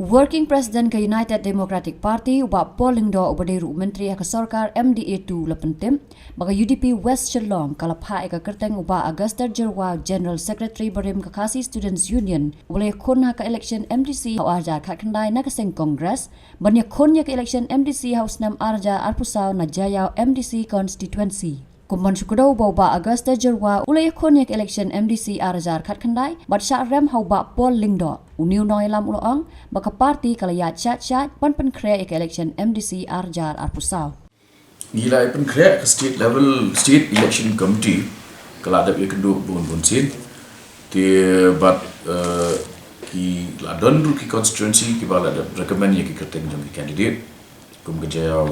Working President ke United Democratic Party uba polling do ubadiru Menteri ke Sarkar MDA2 lepentem baga UDP West Shillong kalapha ke kerteng uba Augusta Kyrwoh General Secretary barim ke Khasi Students Union boleh khona ke election MDC arja khandai na ke seng Congress banyak khonnya ke election MDC House nam arja arpusau na Jaïaw MDC constituency. Kuman syukudau bauba Augusta Kyrwoh ulai khonyak election MDC arjar khandai batsha rem hauba polling do uniu noi lam uloang baka parti kalaya chat pan kre ek election MDC arjar arpusau nilai pen kre ke state level state election committee kalada ye kendu bun sin ti bat ki ladon ru ki constituency ki bala recommend ye ki kerteng jong candidate kum ke Jaïaw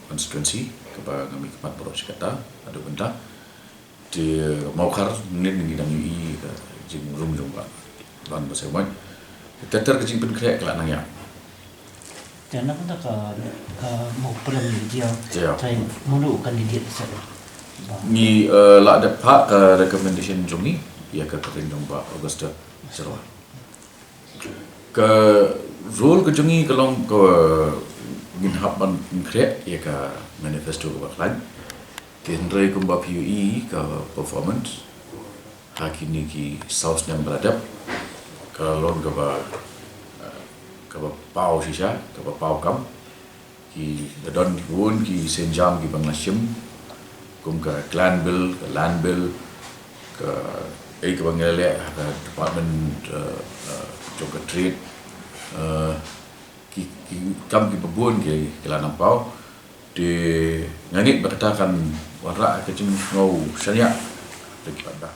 constituency keba ngami kemat boros kata ada benda di maukar ni dang ui jing rum ba ban ba semai teter ke jing pen krek la nang ya jangan pun tak mau perang dia try mulu kandidat saya ni la ada pak recommendation jong ni ya ke kereng jong ba Augusta Kyrwoh ke role ke jong ni kalau ke min haban krek ya ke manifesto ke baklan Kendrai kumba PUE ke performance hakini ki saus yang beradab kalau ke pau sisa ke pau kam ki don won ki senjam ki banglasim kum ke clan bill ke land bill ke ke Meghalaya ke department joga trade ki kam ki babun ki kelanam pau di ngangit berkatakan warak kecil ngau syariah dekat dah